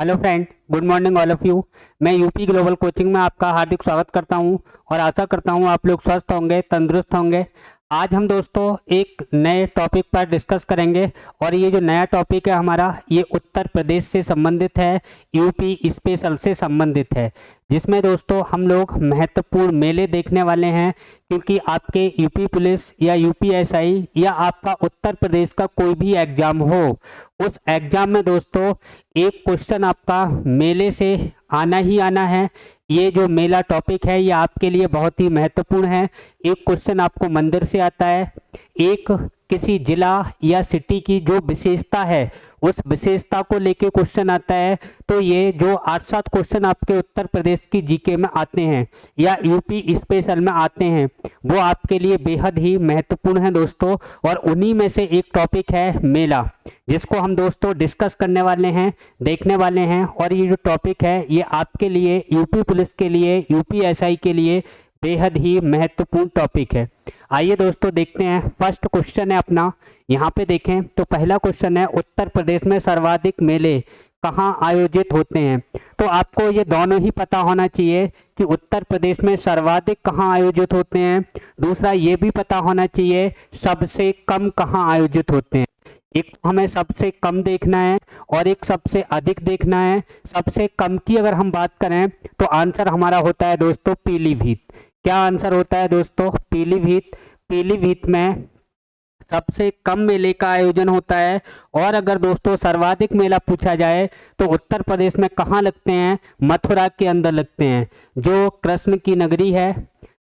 Hello friend, good morning all of you. मैं UP global coaching में आपका हार्दिक स्वागत करता हूं और आशा करता हूं आप लोग स्वस्थ होंगे, तंदुरुस्त होंगे। आज हम दोस्तों एक नए टॉपिक पर डिस्कस करेंगे और ये जो नया टॉपिक है हमारा, ये उत्तर प्रदेश से संबंधित है, यूपी स्पेशल से संबंधित है, जिसमें दोस्तों हम लोग महत्वपूर्ण मेले देखने वाले हैं। क्योंकि आपके यूपी पुलिस या यूपीएसआई या आपका उत्तर प्रदेश का कोई भी एग्जाम हो, उस एग्जाम में दोस्तों एक क्वेश्चन आपका मेले से आना ही आना है। ये जो मेला टॉपिक है ये आपके लिए बहुत ही महत्वपूर्ण है। एक क्वेश्चन आपको मंदिर से आता है, एक किसी जिला या सिटी की जो विशेषता है उस विशेषता को लेके क्वेश्चन आता है। तो ये जो 8-7 क्वेश्चन आपके उत्तर प्रदेश की जीके में आते हैं या यूपी स्पेशल में आते हैं, वो आपके लिए बेहद ही महत्वपूर्ण है दोस्तों। और उन्हीं में से एक टॉपिक है मेला, जिसको हम दोस्तों डिस्कस करने वाले हैं, देखने वाले हैं। और ये जो टॉपिक है ये आपके लिए, यूपी पुलिस के लिए, यूपीएसआई के लिए बेहद ही महत्वपूर्ण टॉपिक है। आइए दोस्तों देखते हैं। फर्स्ट क्वेश्चन है अपना, यहाँ पे देखें तो पहला क्वेश्चन है, उत्तर प्रदेश में सर्वाधिक मेले कहाँ आयोजित होते हैं। तो आपको ये दोनों ही पता होना चाहिए कि उत्तर प्रदेश में सर्वाधिक कहाँ आयोजित होते हैं, दूसरा ये भी पता होना चाहिए सबसे कम कहाँ आयोजित होते हैं। एक हमें सबसे कम देखना है और एक सबसे अधिक देखना है। सबसे कम की अगर हम बात करें तो आंसर हमारा होता है दोस्तों पीलीभीत। क्या आंसर होता है दोस्तों? पीलीभीत। पीलीभीत में सबसे कम मेले का आयोजन होता है। और अगर दोस्तों सर्वाधिक मेला पूछा जाए तो उत्तर प्रदेश में कहाँ लगते हैं? मथुरा के अंदर लगते हैं, जो कृष्ण की नगरी है,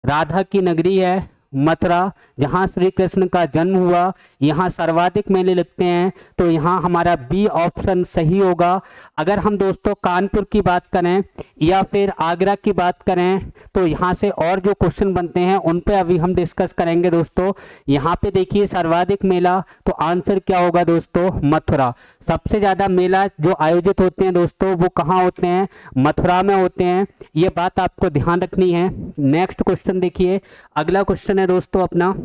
राधा की नगरी है मथुरा, जहाँ श्री कृष्ण का जन्म हुआ, यहाँ सर्वाधिक मेले लगते हैं। तो यहाँ हमारा बी ऑप्शन सही होगा। अगर हम दोस्तों कानपुर की बात करें या फिर आगरा की बात करें तो यहाँ से और जो क्वेश्चन बनते हैं उन पे अभी हम डिस्कस करेंगे दोस्तों। यहाँ पे देखिए सर्वाधिक मेला, तो आंसर क्या होगा दोस्तों? मथुरा। सबसे ज़्यादा मेला जो आयोजित होते हैं दोस्तों वो कहाँ होते हैं? मथुरा में होते हैं। ये बात आपको ध्यान रखनी है। नेक्स्ट क्वेश्चन देखिए, अगला क्वेश्चन है दोस्तों अपना,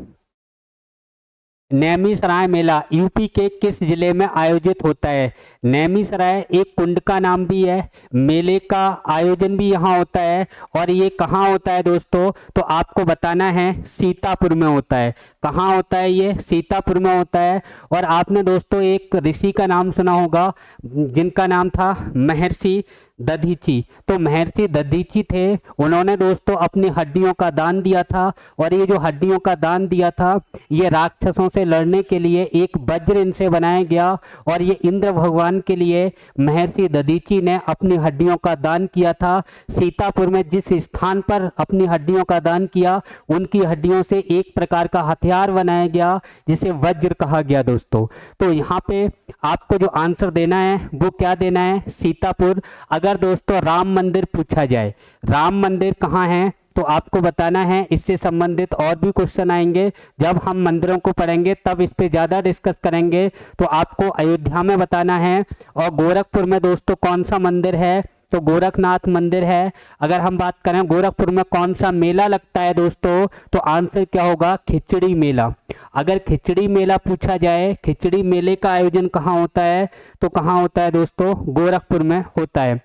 नैमिषारण्य मेला यूपी के किस जिले में आयोजित होता है? नैमिषारण्य एक कुंड का नाम भी है, मेले का आयोजन भी यहाँ होता है। और ये कहाँ होता है दोस्तों? तो आपको बताना है सीतापुर में होता है। कहाँ होता है? ये सीतापुर में होता है। और आपने दोस्तों एक ऋषि का नाम सुना होगा जिनका नाम था महर्षि दधीची। तो महर्षि दधीची थे, उन्होंने दोस्तों अपनी हड्डियों का दान दिया था। और ये जो हड्डियों का दान दिया था ये राक्षसों से लड़ने के लिए एक वज्र इनसे बनाया गया। और ये इंद्र भगवान के लिए महर्षि दधीची ने अपनी हड्डियों का दान किया था। सीतापुर में जिस स्थान पर अपनी हड्डियों का दान किया उनकी हड्डियों से एक प्रकार का हथियार बनाया गया जिसे वज्र कहा गया दोस्तों। तो यहाँ पे आपको जो आंसर देना है वो क्या देना है? सीतापुर। अगर दोस्तों राम मंदिर पूछा जाए, राम मंदिर कहाँ है, तो आपको बताना है। इससे संबंधित और भी क्वेश्चन आएंगे, जब हम मंदिरों को पढ़ेंगे तब इस पे ज़्यादा डिस्कस करेंगे। तो आपको अयोध्या में बताना है। और गोरखपुर में दोस्तों कौन सा मंदिर है? तो गोरखनाथ मंदिर है। अगर हम बात करें गोरखपुर में कौन सा मेला लगता है दोस्तों, तो आंसर क्या होगा? खिचड़ी मेला। अगर खिचड़ी मेला पूछा जाए, खिचड़ी मेले का आयोजन कहाँ होता है, तो कहाँ होता है दोस्तों? गोरखपुर में होता है।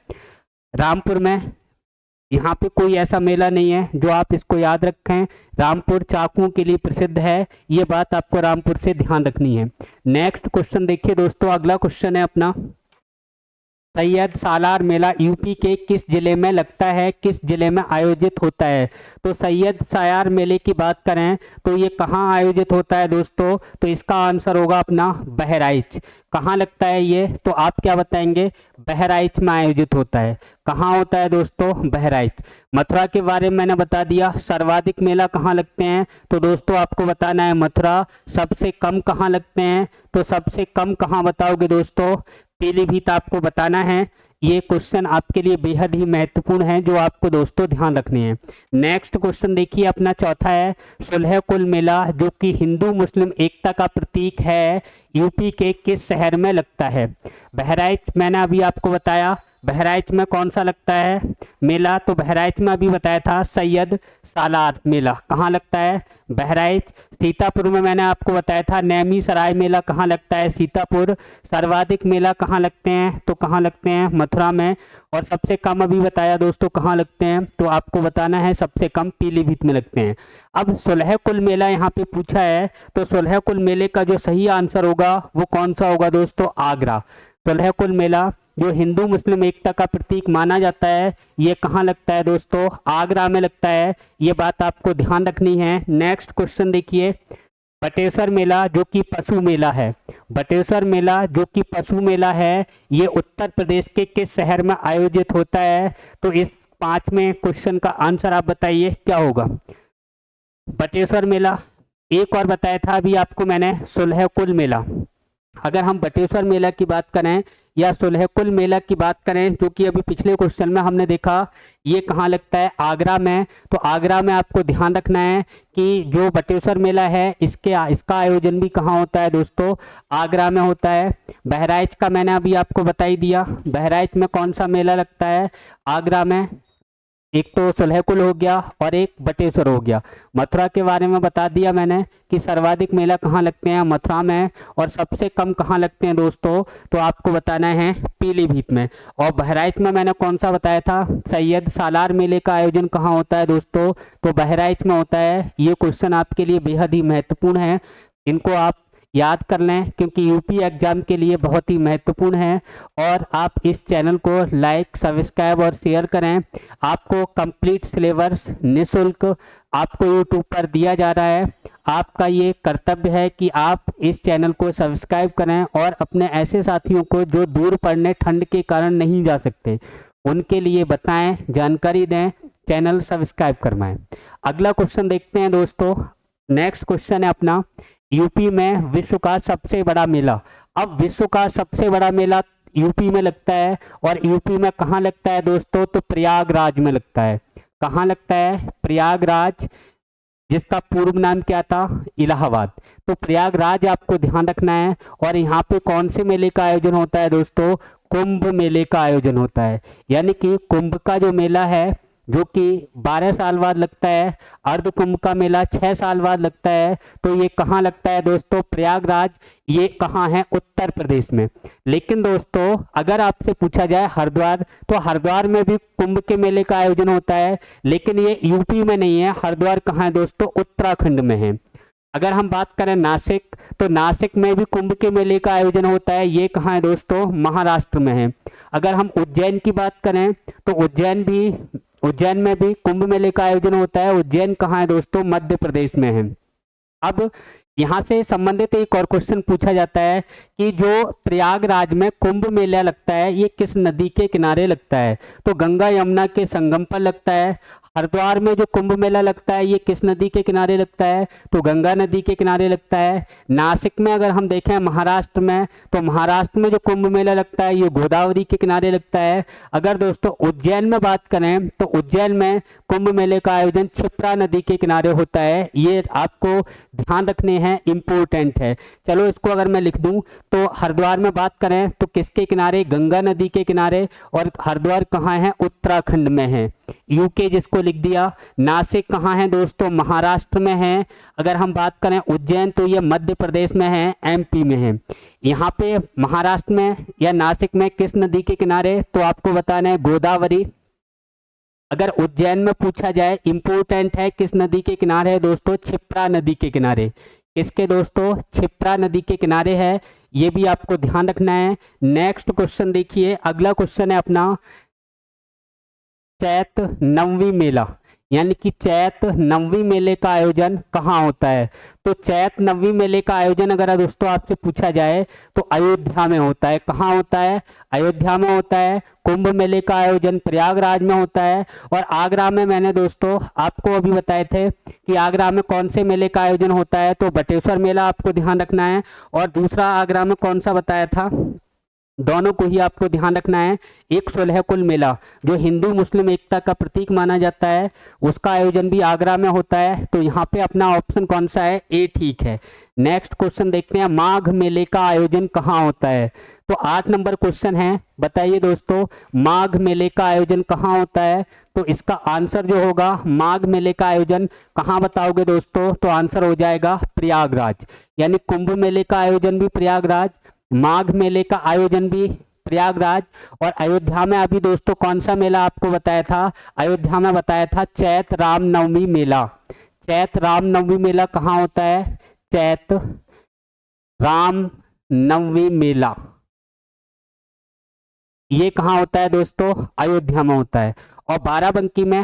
रामपुर में यहाँ पे कोई ऐसा मेला नहीं है, जो आप इसको याद रखें। रामपुर चाकुओं के लिए प्रसिद्ध है, ये बात आपको रामपुर से ध्यान रखनी है। नेक्स्ट क्वेश्चन देखिए दोस्तों, अगला क्वेश्चन है अपना, सैयद सालार मेला यूपी के किस जिले में लगता है, किस जिले में आयोजित होता है? तो सैयद सालार मेले की बात करें तो ये कहाँ आयोजित होता है दोस्तों? तो इसका आंसर होगा अपना बहराइच। कहाँ लगता है ये? तो आप क्या बताएंगे? बहराइच में आयोजित होता है। कहाँ होता है दोस्तों? बहराइच। मथुरा के बारे में मैंने बता दिया। सर्वाधिक मेला कहाँ लगते हैं? तो दोस्तों आपको बताना है मथुरा। सबसे कम कहाँ लगते हैं? तो सबसे कम कहाँ बताओगे दोस्तों? पीलीभीत आपको बताना है। ये क्वेश्चन आपके लिए बेहद ही महत्वपूर्ण है, जो आपको दोस्तों ध्यान रखने हैं। नेक्स्ट क्वेश्चन देखिए अपना चौथा है, सुलह कुल मेला जो कि हिंदू मुस्लिम एकता का प्रतीक है, यूपी के किस शहर में लगता है? बहराइच मैंने अभी आपको बताया। बहराइच में कौन सा लगता है मेला? तो बहराइच में अभी बताया था सैयद सालार मेला कहाँ लगता है? बहराइच। सीतापुर में मैंने आपको बताया था नैमी सराय मेला कहाँ लगता है? सीतापुर। सर्वाधिक मेला कहाँ लगते हैं? तो कहाँ लगते हैं? मथुरा में। और सबसे कम अभी बताया दोस्तों कहाँ लगते हैं? तो आपको बताना है सबसे कम पीलीभीत में लगते हैं। अब सुलह कुल मेला यहाँ पे पूछा है, तो सुलह कुल मेले का जो सही आंसर होगा वो कौन सा होगा दोस्तों? आगरा। सुलह कुल मेला जो हिंदू मुस्लिम एकता का प्रतीक माना जाता है, ये कहाँ लगता है दोस्तों? आगरा में लगता है। ये बात आपको ध्यान रखनी है। नेक्स्ट क्वेश्चन देखिए, बटेश्वर मेला जो कि पशु मेला है, बटेश्वर मेला जो कि पशु मेला है, ये उत्तर प्रदेश के किस शहर में आयोजित होता है? तो इस 5वें क्वेश्चन का आंसर आप बताइए क्या होगा? बटेश्वर मेला। एक और बताया था अभी आपको मैंने, सुलह कुल मेला। अगर हम बटेश्वर मेला की बात करें या सुलह कुल मेला की बात करें, जो कि अभी पिछले क्वेश्चन में हमने देखा, ये कहाँ लगता है? आगरा में। तो आगरा में आपको ध्यान रखना है कि जो बटेश्वर मेला है इसका आयोजन भी कहाँ होता है दोस्तों? आगरा में होता है। बहराइच का मैंने अभी आपको बता ही दिया, बहराइच में कौन सा मेला लगता है? आगरा में। एक तो सुलहकुल हो गया और एक बटेश्वर हो गया। मथुरा के बारे में बता दिया मैंने कि सर्वाधिक मेला कहाँ लगते हैं? मथुरा में। और सबसे कम कहाँ लगते हैं दोस्तों? तो आपको बताना है पीलीभीत में। और बहराइच में मैंने कौन सा बताया था? सैयद सालार मेले का आयोजन कहाँ होता है दोस्तों? तो बहराइच में होता है। ये क्वेश्चन आपके लिए बेहद ही महत्वपूर्ण है, इनको आप याद कर लें क्योंकि यूपी एग्जाम के लिए बहुत ही महत्वपूर्ण है। और आप इस चैनल को लाइक सब्सक्राइब और शेयर करें। आपको कंप्लीट सिलेबस निःशुल्क आपको यूट्यूब पर दिया जा रहा है। आपका ये कर्तव्य है कि आप इस चैनल को सब्सक्राइब करें और अपने ऐसे साथियों को जो दूर पढ़ने ठंड के कारण नहीं जा सकते, उनके लिए बताएं, जानकारी दें, चैनल सब्सक्राइब करवाएं। अगला क्वेश्चन देखते हैं दोस्तों। नेक्स्ट क्वेश्चन है अपना, यूपी में विश्व का सबसे बड़ा मेला। अब विश्व का सबसे बड़ा मेला यूपी में लगता है, और यूपी में कहाँ लगता है दोस्तों? तो प्रयागराज में लगता है। कहाँ लगता है? प्रयागराज, जिसका पूर्व नाम क्या था? इलाहाबाद। तो प्रयागराज आपको ध्यान रखना है। और यहाँ पे कौन से मेले का आयोजन होता है दोस्तों? कुंभ मेले का आयोजन होता है। यानी कि कुंभ का जो मेला है जो कि 12 साल बाद लगता है, अर्ध कुंभ का मेला 6 साल बाद लगता है। तो ये कहाँ लगता है दोस्तों? प्रयागराज। ये कहाँ है? उत्तर प्रदेश में। लेकिन दोस्तों अगर आपसे पूछा जाए हरिद्वार, तो हरिद्वार में भी कुंभ के मेले का आयोजन होता है, लेकिन ये यूपी में नहीं है। हरिद्वार कहाँ है दोस्तों? उत्तराखंड में है। अगर हम बात करें नासिक, तो नासिक में भी कुंभ के मेले का आयोजन होता है। ये कहाँ है दोस्तों? महाराष्ट्र में है। अगर हम उज्जैन की बात करें तो उज्जैन में भी कुंभ मेले का आयोजन होता है। उज्जैन कहाँ है दोस्तों? मध्य प्रदेश में है। अब यहाँ से संबंधित एक और क्वेश्चन पूछा जाता है कि जो प्रयागराज में कुंभ मेला लगता है ये किस नदी के किनारे लगता है? तो गंगा यमुना के संगम पर लगता है। हरिद्वार में जो कुंभ मेला लगता है ये किस नदी के किनारे लगता है? तो गंगा नदी के किनारे लगता है। नासिक में अगर हम देखें महाराष्ट्र में, तो महाराष्ट्र में जो कुंभ मेला लगता है ये गोदावरी के किनारे लगता है। अगर दोस्तों उज्जैन में बात करें तो उज्जैन में कुंभ मेले का आयोजन क्षिप्रा नदी के किनारे होता है। ये आपको ध्यान रखने हैं, इम्पोर्टेंट है। चलो इसको अगर मैं लिख दूं तो हरिद्वार में बात करें तो किसके किनारे? गंगा नदी के किनारे। और हरिद्वार कहाँ है? उत्तराखंड में है। यूके जिसको लिख दिया। नासिक कहाँ है दोस्तों? महाराष्ट्र में है। अगर हम बात करें उज्जैन तो ये मध्य प्रदेश में है, एमपी में है। यहाँ पे महाराष्ट्र में या नासिक में किस नदी के किनारे? तो आपको बताना है गोदावरी। अगर उज्जैन में पूछा जाए, इंपोर्टेंट है, किस नदी के किनारे है दोस्तों? क्षिप्रा नदी के किनारे। किसके दोस्तों? क्षिप्रा नदी के किनारे है। ये भी आपको ध्यान रखना है। नेक्स्ट क्वेश्चन देखिए, अगला क्वेश्चन है अपना चैत नवमी मेला, यानी कि चैत नवमी मेले का आयोजन कहाँ होता है? तो चैत नवमी मेले का आयोजन अगर दोस्तों आपसे पूछा जाए तो अयोध्या में होता है। कहाँ होता है? अयोध्या में होता है। कुंभ मेले का आयोजन प्रयागराज में होता है। और आगरा में मैंने दोस्तों आपको अभी बताए थे कि आगरा में कौन से मेले का आयोजन होता है? तो बटेश्वर मेला आपको ध्यान रखना है। और दूसरा आगरा में कौन सा बताया था? दोनों को ही आपको ध्यान रखना है। एक सुलह कुल मेला जो हिंदू मुस्लिम एकता का प्रतीक माना जाता है, उसका आयोजन भी आगरा में होता है। तो यहाँ पे अपना ऑप्शन कौन सा है? ए ठीक है। नेक्स्ट क्वेश्चन देखते हैं, माघ मेले का आयोजन कहाँ होता है? तो 8 नंबर क्वेश्चन है, बताइए दोस्तों माघ मेले का आयोजन कहाँ होता है? तो इसका आंसर जो होगा, माघ मेले का आयोजन कहाँ बताओगे दोस्तों? तो आंसर हो जाएगा प्रयागराज। यानी कुंभ मेले का आयोजन भी प्रयागराज, माघ मेले का आयोजन भी प्रयागराज। और अयोध्या में अभी दोस्तों कौन सा मेला आपको बताया था? अयोध्या में बताया था चैत्र रामनवमी मेला। चैत्र रामनवमी मेला कहाँ होता है? चैत्र रामनवमी मेला ये कहाँ होता है दोस्तों? अयोध्या में होता है। और बाराबंकी में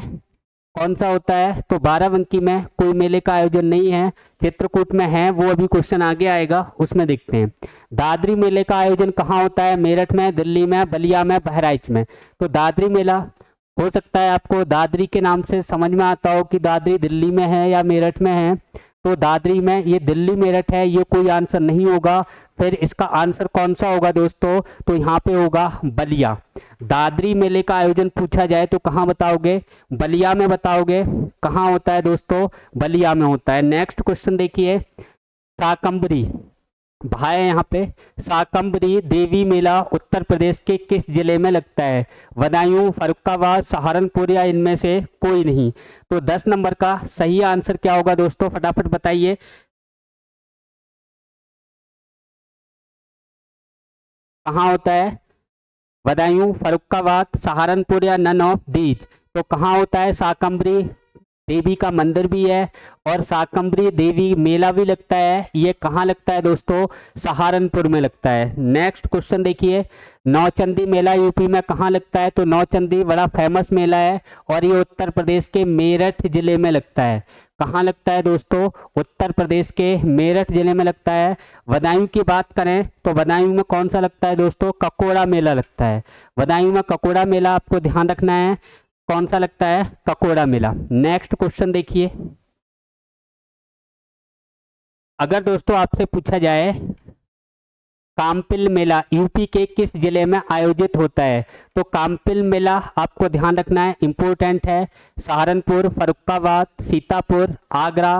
कौन सा होता है? तो बाराबंकी में कोई मेले का आयोजन नहीं है, चित्रकूट में है, वो अभी क्वेश्चन आगे आएगा उसमें देखते हैं। दादरी मेले का आयोजन कहाँ होता है? मेरठ में, दिल्ली में, बलिया में, बहराइच में। तो दादरी मेला हो सकता है आपको दादरी के नाम से समझ में आता हो कि दादरी दिल्ली में है या मेरठ में है। तो दादरी में, ये दिल्ली मेरठ है, ये कोई आंसर नहीं होगा। फिर इसका आंसर कौन सा होगा दोस्तों? तो यहाँ पे होगा बलिया। दादरी मेले का आयोजन पूछा जाए तो कहाँ बताओगे? बलिया में बताओगे। कहाँ होता है दोस्तों? बलिया में होता है। नेक्स्ट क्वेश्चन देखिए, शाकंभरी भाई यहाँ पे, शाकंभरी देवी मेला उत्तर प्रदेश के किस जिले में लगता है? बदायूं, फर्रुखाबाद, सहारनपुर या इनमें से कोई नहीं। तो 10 नंबर का सही आंसर क्या होगा दोस्तों? फटाफट बताइए। कहाँ होता है? बदायूं, फर्रुखाबाद, सहारनपुर या नन ऑफ दीज। तो कहाँ होता है? शाकंभरी देवी का मंदिर भी है और शाकंभरी देवी मेला भी लगता है। ये कहाँ लगता है दोस्तों? सहारनपुर में लगता है। नेक्स्ट क्वेश्चन देखिए, नौचंदी मेला यूपी में कहाँ लगता है? तो नौचंदी बड़ा फेमस मेला है और ये उत्तर प्रदेश के मेरठ जिले में लगता है। कहाँ लगता है दोस्तों? उत्तर प्रदेश के मेरठ जिले में लगता है। बदायूं की बात करें तो बदायूं में कौन सा लगता है दोस्तों? ककोड़ा मेला लगता है। बदायूं में ककोड़ा मेला आपको ध्यान रखना है, कौन सा लगता है? ककोड़ा मेला। नेक्स्ट क्वेश्चन देखिए, अगर दोस्तों आपसे पूछा जाए काम्पिल मेला यूपी के किस जिले में आयोजित होता है? तो काम्पिल मेला आपको ध्यान रखना है, इंपॉर्टेंट है। सहारनपुर, फर्रुखाबाद, सीतापुर, आगरा।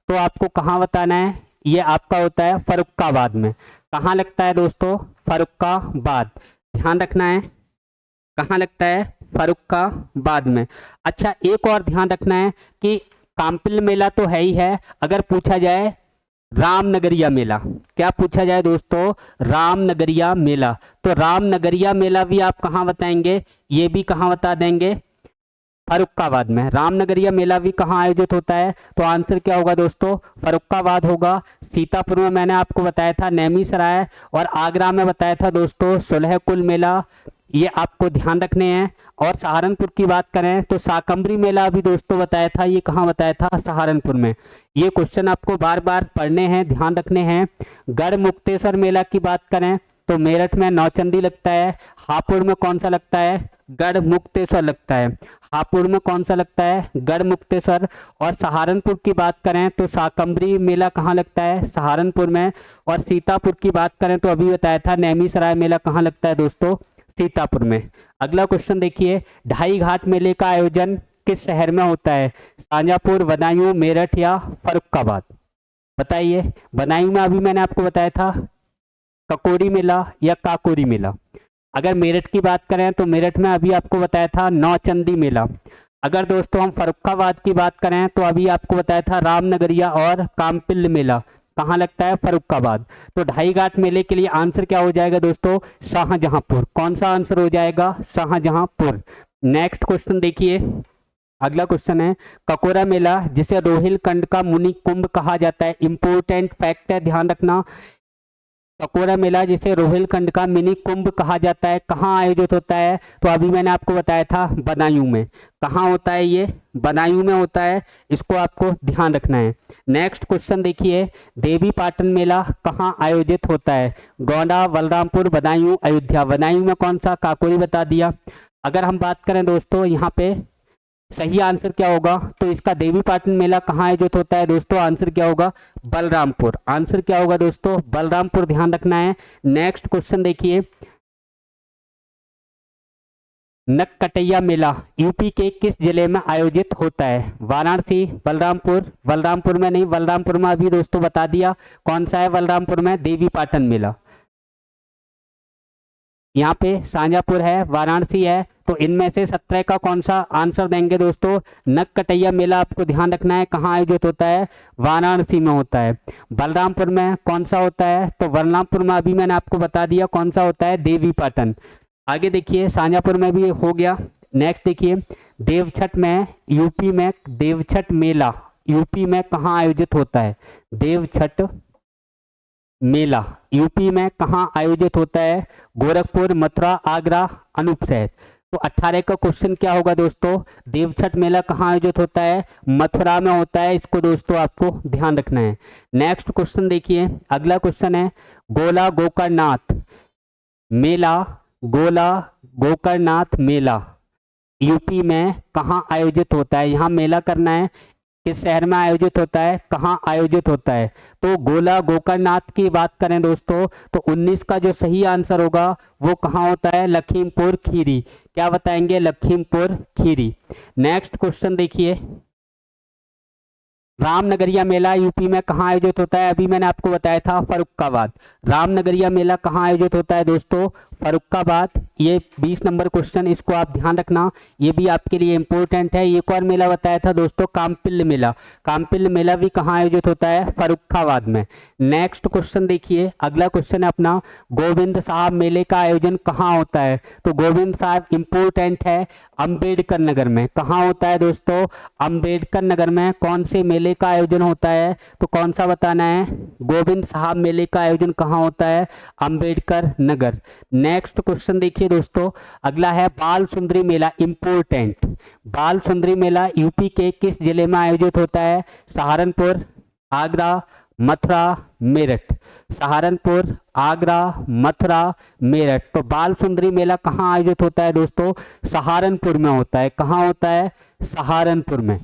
तो आपको कहाँ बताना है? ये आपका होता है फर्रुखाबाद में। कहाँ लगता है दोस्तों? फर्रुखाबाद। ध्यान रखना है, कहाँ लगता है? फर्रुखाबाद में। अच्छा, एक और ध्यान रखना है कि काम्पिल मेला तो है ही है, अगर पूछा जाए रामनगरिया मेला, क्या पूछा जाए दोस्तों? रामनगरिया मेला। तो रामनगरिया मेला भी आप कहाँ बताएंगे? ये भी कहाँ बता देंगे? फर्रुखाबाद में। रामनगरिया मेला भी कहाँ आयोजित होता है? तो आंसर क्या होगा दोस्तों? फर्रुखाबाद होगा। सीतापुर में मैंने आपको बताया था नैमी सराय, और आगरा में बताया था दोस्तों सुलहकुल मेला। ये आपको ध्यान रखने हैं। और सहारनपुर की बात करें तो शाकंभरी मेला भी दोस्तों बताया था, ये कहाँ बताया था? सहारनपुर में। ये क्वेश्चन आपको बार बार पढ़ने हैं, ध्यान रखने हैं। गढ़ मुक्तेश्वर मेला की बात करें तो मेरठ में नौचंदी लगता है। हापुड़ में कौन सा लगता है? गढ़ मुक्तेश्वर लगता है। हापुड़ में कौन सा लगता है? गढ़ मुक्तेश्वर। और सहारनपुर की बात करें तो शाकंभरी मेला कहाँ लगता है? सहारनपुर में। और सीतापुर की बात करें तो अभी बताया था नैमी सराय मेला कहाँ लगता है दोस्तों? सीतापुर में। अगला क्वेश्चन देखिए, ढाई घाट मेले का आयोजन किस शहर में होता है? शाजापुर, बदायूं, मेरठ या फर्रुखाबाद। बताइए। बदायूं में अभी मैंने आपको बताया था ककोरी मेला या काकोरी मेला। अगर मेरठ की बात करें तो मेरठ में अभी आपको बताया था नौचंदी मेला। अगर दोस्तों हम फर्रुखाबाद की बात करें तो अभी आपको बताया था रामनगरिया और काम्पिल मेला कहाँ लगता है? फर्रुखाबाद। तो ढाई घाट मेले के लिए आंसर क्या हो जाएगा दोस्तों? शाहजहांपुर। कौन सा आंसर हो जाएगा? शाहजहांपुर। नेक्स्ट क्वेश्चन देखिए, अगला क्वेश्चन है, ककोरा मेला जिसे रोहिलखंड का मुनि कुंभ कहा जाता है, इंपोर्टेंट फैक्ट है, ध्यान रखना। ककोरा मेला जिसे रोहिलखंड का मिनी कुंभ कहा जाता है, कहाँ आयोजित होता है? तो अभी मैंने आपको बताया था बदायूं में। कहाँ होता है? ये बदायूं में होता है, इसको आपको ध्यान रखना है। नेक्स्ट क्वेश्चन देखिए, देवी पाटन मेला कहाँ आयोजित होता है? गोंडा, बलरामपुर, बदायूं, अयोध्या। बदायूं में कौन सा? काकोरी बता दिया। अगर हम बात करें दोस्तों यहाँ पे सही आंसर क्या होगा, तो इसका देवी पाटन मेला कहाँ आयोजित होता है दोस्तों? आंसर क्या होगा? बलरामपुर। आंसर क्या होगा दोस्तों? बलरामपुर, ध्यान रखना है। नेक्स्ट क्वेश्चन देखिए, नककटैया मेला यूपी के किस जिले में आयोजित होता है? वाराणसी, बलरामपुर। बलरामपुर में नहीं, बलरामपुर में अभी दोस्तों बता दिया। कौन सा है बलरामपुर में? देवी पाटन मेला। यहाँ पे शाहजहाँपुर है, वाराणसी है, तो इनमें से 17 का कौन सा आंसर देंगे दोस्तों? नरकटिया मेला आपको ध्यान रखना है कहाँ आयोजित होता है? वाराणसी में होता है। बलरामपुर में कौन सा होता है? तो बलरामपुर में अभी मैंने आपको बता दिया कौन सा होता है, देवी पाटन। आगे देखिए शाहजहाँपुर में भी हो गया। नेक्स्ट देखिए देवछठ में, यूपी में देवछठ मेला यूपी में कहाँ आयोजित होता है? देवछठ मेला यूपी में कहाँ आयोजित होता है? गोरखपुर, मथुरा, आगरा, अनूपशहर। तो 18 का क्वेश्चन क्या होगा दोस्तों? देवछठ मेला कहाँ आयोजित होता है? मथुरा में होता है। इसको दोस्तों आपको ध्यान रखना है। नेक्स्ट क्वेश्चन देखिए, अगला क्वेश्चन है गोला गोकर्णनाथ मेला, गोला गोकर्णनाथ मेला यूपी में कहाँ आयोजित होता है? यहाँ मेला करना है, किस शहर में आयोजित होता है, कहाँ आयोजित होता है? तो गोला गोकर्णनाथ की बात करें दोस्तों तो 19 का जो सही आंसर होगा वो कहाँ होता है? लखीमपुर खीरी। क्या बताएंगे? लखीमपुर खीरी। नेक्स्ट क्वेश्चन देखिए, रामनगरिया मेला यूपी में कहाँ आयोजित होता है? अभी मैंने आपको बताया था फर्रुखाबाद। रामनगरिया मेला कहाँ आयोजित होता है दोस्तों? फर्रुखाबाद। ये 20 नंबर क्वेश्चन, इसको आप ध्यान रखना, ये भी आपके लिए इंपॉर्टेंट है। एक और मेला बताया था दोस्तों कामपिल्ल मेला। कामपिल्ल मेला भी कहाँ आयोजित होता है? फर्रुखाबाद में। नेक्स्ट क्वेश्चन देखिए, अगला क्वेश्चन है अपना गोविंद साहब मेले का आयोजन कहाँ होता है? तो गोविंद साहब इंपॉर्टेंट है, अंबेडकर नगर में। कहाँ होता है दोस्तों? अंबेडकर नगर में। कौन से मेले का आयोजन होता है? तो कौन सा बताना है? गोविंद साहब मेले का आयोजन कहाँ होता है? अंबेडकर नगर। नेक्स्ट क्वेश्चन देखिए दोस्तों, अगला है बाल सुंदरी मेला। इंपोर्टेंट, बाल सुंदरी मेला यूपी के किस जिले में आयोजित होता है? सहारनपुर, आगरा, मथुरा, मेरठ। सहारनपुर, आगरा, मथुरा, मेरठ। तो बाल सुंदरी मेला कहाँ आयोजित होता है दोस्तों? सहारनपुर में होता है। कहाँ होता है? सहारनपुर में।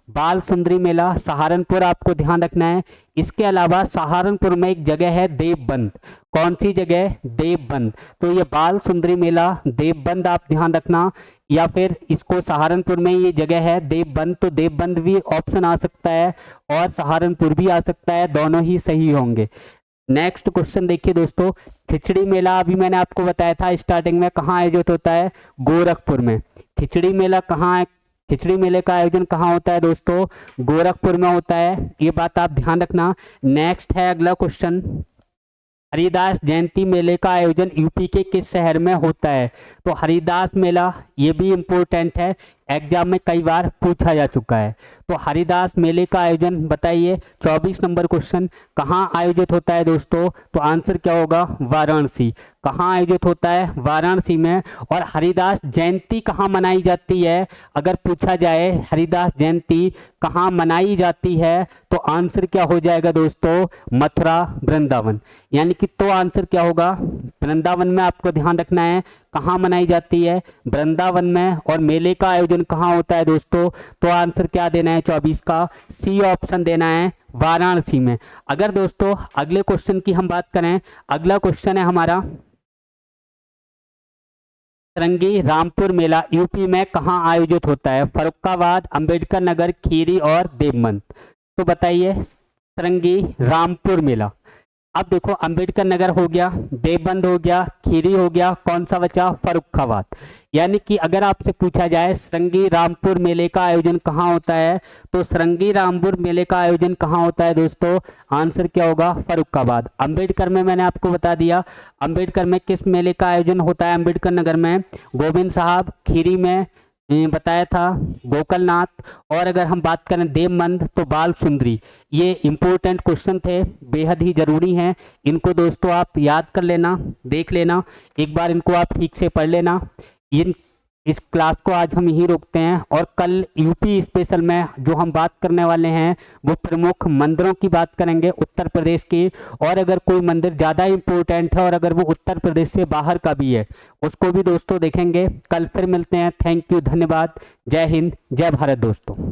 बाल सुंदरी मेला सहारनपुर आपको ध्यान रखना है। इसके अलावा सहारनपुर में एक जगह है देवबंद। कौन सी जगह? देवबंद। तो ये बाल सुंदरी मेला देवबंद आप ध्यान रखना, या फिर इसको सहारनपुर में ये जगह है देवबंद, तो देवबंद भी ऑप्शन आ सकता है और सहारनपुर भी आ सकता है, दोनों ही सही होंगे। नेक्स्ट क्वेश्चन देखिए दोस्तों, खिचड़ी मेला अभी मैंने आपको बताया था स्टार्टिंग में कहाँ आयोजित होता है? गोरखपुर में। खिचड़ी मेला कहाँ है? खिचड़ी मेले का आयोजन कहाँ होता है दोस्तों? गोरखपुर में होता है। ये बात आप ध्यान रखना। नेक्स्ट है अगला क्वेश्चन, हरिदास जयंती मेले का आयोजन यूपी के किस शहर में होता है? तो हरिदास मेला ये भी इम्पोर्टेंट है, एग्जाम में कई बार पूछा जा चुका है। तो हरिदास मेले का आयोजन बताइए। 24 नंबर क्वेश्चन, कहाँ आयोजित होता है दोस्तों? तो आंसर क्या होगा? वाराणसी। कहाँ आयोजित होता है? वाराणसी में। और हरिदास जयंती कहाँ मनाई जाती है? अगर पूछा जाए हरिदास जयंती कहाँ मनाई जाती है तो आंसर क्या हो जाएगा दोस्तों? मथुरा, वृंदावन। यानी कि तो आंसर क्या होगा? वृंदावन में आपको ध्यान रखना है। कहाँ मनाई जाती है? वृंदावन में। और मेले का आयोजन कहाँ होता है दोस्तों? तो आंसर क्या देना है? 24 का सी ऑप्शन देना है, वाराणसी में। अगर दोस्तों अगले क्वेश्चन की हम बात करें, अगला क्वेश्चन है हमारा सरंगी रामपुर मेला यूपी में कहाँ आयोजित होता है? फर्रुखाबाद, अंबेडकर नगर, खीरी और देवबंद। तो बताइए सरंगी रामपुर मेला। अब देखो अंबेडकर नगर हो गया, देवबंद हो गया, खीरी हो गया, कौन सा बचा? फर्रुखाबाद। यानी कि अगर आपसे पूछा जाए सरंगी रामपुर मेले का आयोजन कहाँ होता है तो सरंगी रामपुर मेले का आयोजन कहाँ होता है दोस्तों? आंसर क्या होगा? फर्रुखाबाद। अंबेडकर में मैंने आपको बता दिया, अंबेडकर में किस मेले का आयोजन होता है? अंबेडकर नगर में गोविंद साहब। खीरी में बताया था गोकलनाथ। और अगर हम बात करें देवबंद तो बाल सुंदरी। ये इंपॉर्टेंट क्वेश्चन थे, बेहद ही जरूरी हैं। इनको दोस्तों आप याद कर लेना, देख लेना, एक बार इनको आप ठीक से पढ़ लेना। इस क्लास को आज हम यहीं रोकते हैं और कल यूपी स्पेशल में जो हम बात करने वाले हैं वो प्रमुख मंदिरों की बात करेंगे उत्तर प्रदेश की। और अगर कोई मंदिर ज़्यादा इम्पोर्टेंट है और अगर वो उत्तर प्रदेश से बाहर का भी है उसको भी दोस्तों देखेंगे। कल फिर मिलते हैं। थैंक यू, धन्यवाद। जय हिंद, जय भारत दोस्तों।